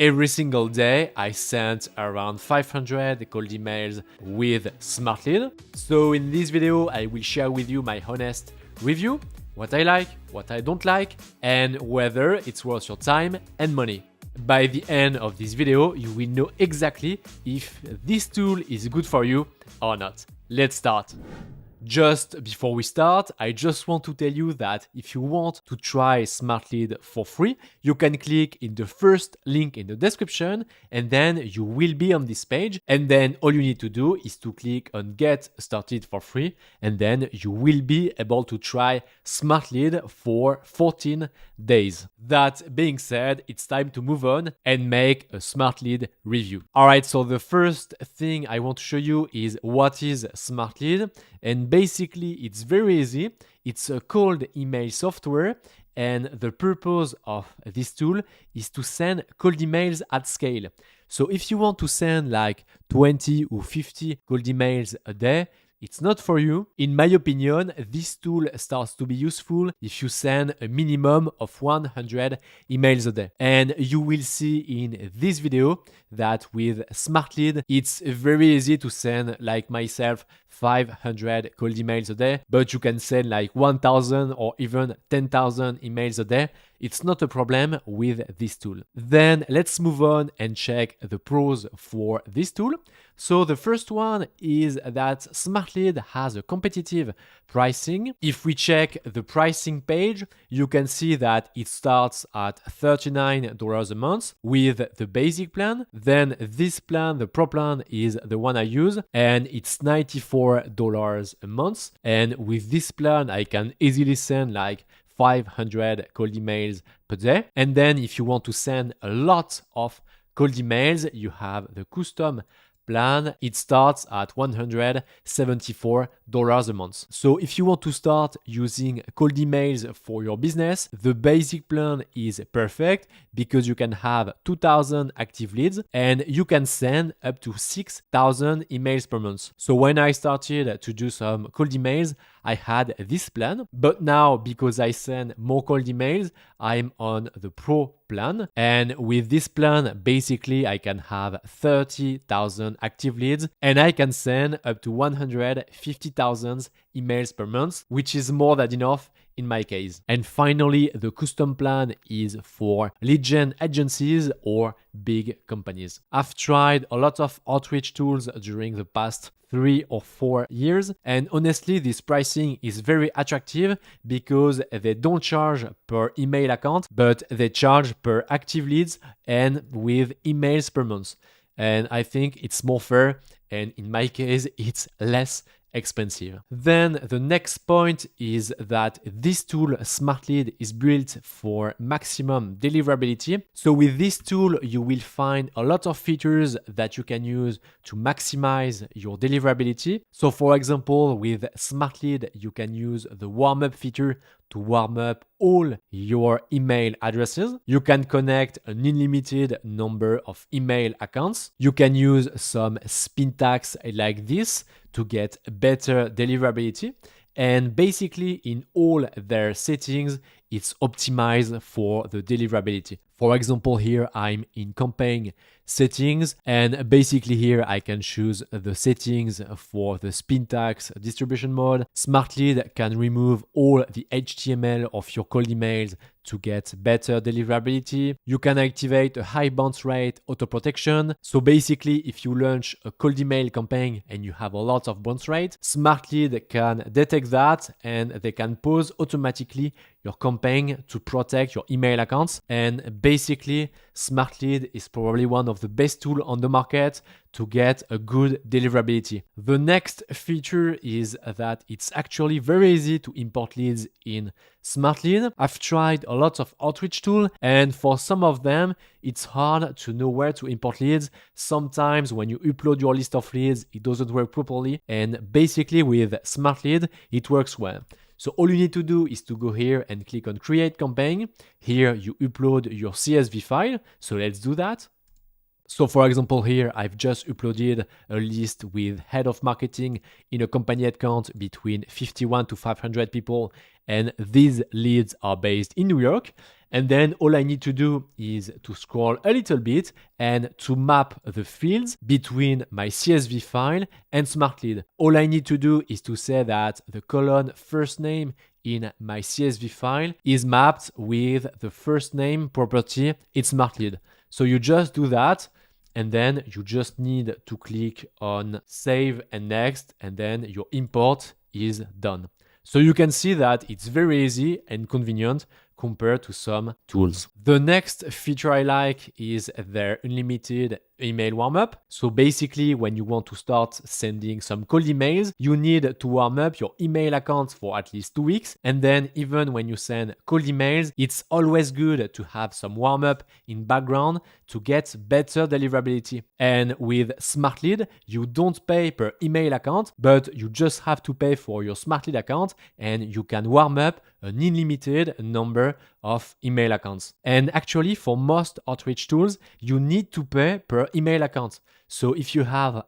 Every single day, I sent around 500 cold emails with Smartlead. So in this video, I will share with you my honest review, what I like, what I don't like, and whether it's worth your time and money. By the end of this video, you will know exactly if this tool is good for you or not. Let's start. Just before we start, I just want to tell you that if you want to try Smartlead for free, you can click in the first link in the description and then you will be on this page. And then all you need to do is to click on Get Started for free and then you will be able to try Smartlead for 14 days. That being said, it's time to move on and make a Smartlead review. Alright, so the first thing I want to show you is what is Smartlead. And basically, it's very easy. It's a cold email software, and the purpose of this tool is to send cold emails at scale. So if you want to send like 20 or 50 cold emails a day, it's not for you. In my opinion, this tool starts to be useful if you send a minimum of 100 emails a day. And you will see in this video that with Smartlead, it's very easy to send, like myself, 500 cold emails a day, but you can send like 1,000 or even 10,000 emails a day. It's not a problem with this tool. Then let's move on and check the pros for this tool. So the first one is that Smartlead has a competitive pricing. If we check the pricing page, you can see that it starts at $39 a month with the basic plan. Then this plan, the Pro plan, is the one I use and it's $94 a month. And with this plan, I can easily send like 500 cold emails per day. And then if you want to send a lot of cold emails, you have the custom plan. It starts at $174 a month. So if you want to start using cold emails for your business, the basic plan is perfect because you can have 2,000 active leads and you can send up to 6,000 emails per month. So when I started to do some cold emails, I had this plan, but now because I send more cold emails, I'm on the Pro plan. And with this plan, basically I can have 30,000 active leads and I can send up to 150,000 emails per month, which is more than enough in my case. And finally, the custom plan is for lead gen agencies or big companies. I've tried a lot of outreach tools during the past 3 or 4 years. And honestly, this pricing is very attractive because they don't charge per email account, but they charge per active leads and with emails per month. And I think it's more fair. And in my case, it's less expensive. Then the next point is that this tool, Smartlead, is built for maximum deliverability. So with this tool, you will find a lot of features that you can use to maximize your deliverability. So for example, with Smartlead, you can use the warm-up feature to warm up all your email addresses. You can connect an unlimited number of email accounts. You can use some spin tags like this to get better deliverability. And basically in all their settings, it's optimized for the deliverability. For example, here I'm in campaign settings and basically here I can choose the settings for the spin tags distribution mode. Smartlead can remove all the HTML of your cold emails to get better deliverability. You can activate a high bounce rate auto protection. So basically, if you launch a cold email campaign and you have a lot of bounce rate, Smartlead can detect that and they can pause automatically your campaign to protect your email accounts. And basically, Smartlead is probably one of the best tools on the market to get a good deliverability. The next feature is that it's actually very easy to import leads in Smartlead. I've tried a lot of outreach tools and for some of them, it's hard to know where to import leads. Sometimes when you upload your list of leads, it doesn't work properly. And basically with Smartlead, it works well. So all you need to do is to go here and click on Create Campaign. Here you upload your CSV file. So let's do that. So for example, here I've just uploaded a list with head of marketing in a company headcount between 51 to 500 people, and these leads are based in New York. And then all I need to do is to scroll a little bit and to map the fields between my CSV file and Smartlead. All I need to do is to say that the column first name in my CSV file is mapped with the first name property in Smartlead. So you just do that, and then you just need to click on save and next, and then your import is done. So you can see that it's very easy and convenient compared to some tools. The next feature I like is their unlimited email warm-up. So basically, when you want to start sending some cold emails, you need to warm up your email account for at least 2 weeks. And then even when you send cold emails, it's always good to have some warm-up in background to get better deliverability. And with Smartlead, you don't pay per email account, but you just have to pay for your Smartlead account, and you can warm up an unlimited number of email accounts. And actually, for most outreach tools, you need to pay per email account. So if you have,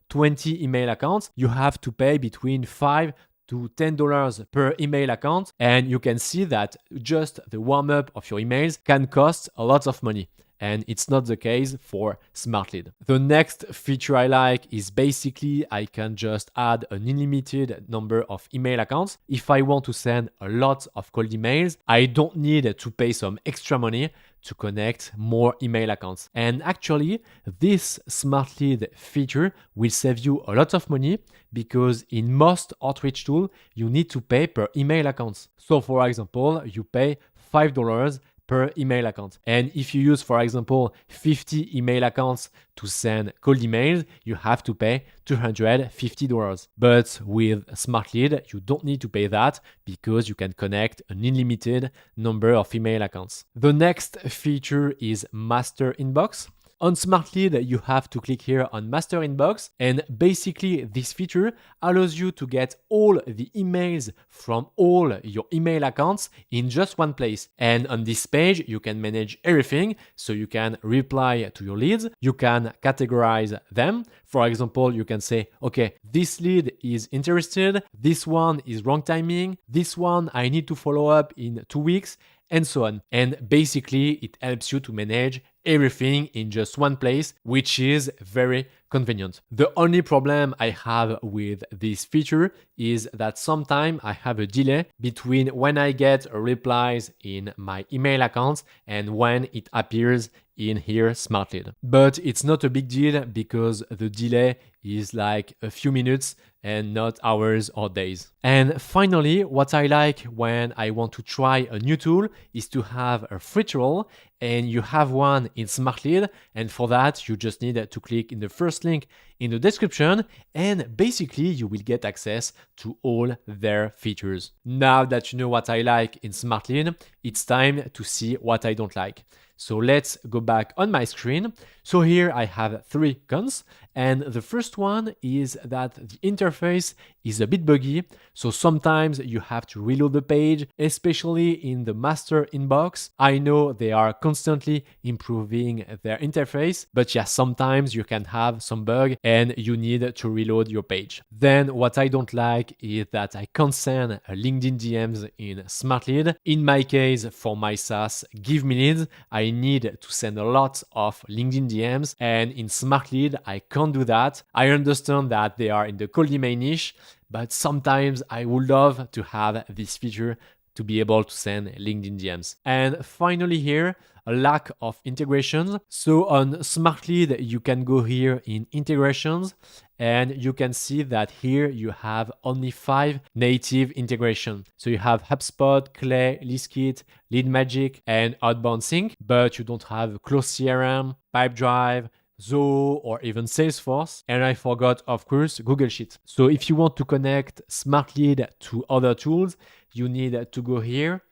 20 email accounts, you have to pay between $5 to $10 per email account. And you can see that just the warm-up of your emails can cost a lot of money. And it's not the case for Smartlead. The next feature I like is basically I can just add an unlimited number of email accounts. If I want to send a lot of cold emails, I don't need to pay some extra money to connect more email accounts. And actually, this Smartlead feature will save you a lot of money because in most outreach tools, you need to pay per email accounts. So for example, you pay $5 per email account. And if you use, for example, 50 email accounts to send cold emails, you have to pay $250. But with Smartlead, you don't need to pay that because you can connect an unlimited number of email accounts. The next feature is Master Inbox. On Smartlead, you have to click here on Master Inbox, and basically this feature allows you to get all the emails from all your email accounts in just one place. And on this page, you can manage everything. So you can reply to your leads, you can categorize them. For example, you can say, okay, this lead is interested, this one is wrong timing, this one I need to follow up in 2 weeks, and so on. And basically, it helps you to manage everything in just one place, which is very convenient. The only problem I have with this feature is that sometimes I have a delay between when I get replies in my email accounts and when it appears in here Smartlead. But it's not a big deal because the delay is like a few minutes and not hours or days. And finally, what I like when I want to try a new tool is to have a free trial, and you have one in Smartlead. And for that, you just need to click in the first link in the description, and basically you will get access to all their features. Now that you know what I like in Smartlead, it's time to see what I don't like. So let's go back on my screen. So here I have 3 cons, and the first one is that the interface is a bit buggy. So sometimes you have to reload the page, especially in the master inbox. I know they are constantly improving their interface, but yeah, sometimes you can have some bug and you need to reload your page. Then what I don't like is that I can't send LinkedIn DMs in Smartlead. In my case, for my SaaS Give Me Leads, I need to send a lot of LinkedIn DMs, and in Smartlead, I can't do that. I understand that they are in the cold email niche, but sometimes I would love to have this feature to be able to send LinkedIn DMs. And finally here, a lack of integrations. So on Smartlead, you can go here in integrations, and you can see that here you have only 5 native integrations. So you have HubSpot, Clay, Liskit, LeadMagic, and Outbound Sync, but you don't have Close CRM, Pipedrive, Zoho, or even Salesforce. And I forgot, of course, Google Sheets. So if you want to connect Smartlead to other tools, you need to go here.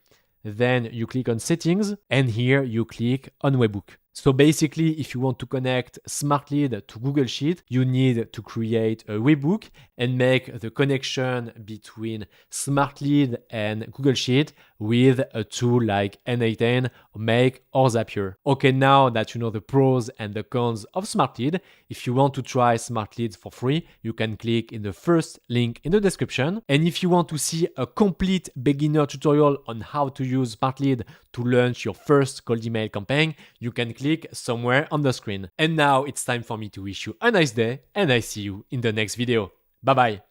Then you click on settings, and here you click on webhook. So basically, if you want to connect Smartlead to Google Sheet, you need to create a webhook and make the connection between Smartlead and Google Sheet with a tool like N8N, Make, or Zapier. Okay, now that you know the pros and the cons of Smartlead, if you want to try Smartlead for free, you can click in the first link in the description. And if you want to see a complete beginner tutorial on how to use Smartlead to launch your first cold email campaign, you can click somewhere on the screen. And now it's time for me to wish you a nice day, and I see you in the next video. Bye bye.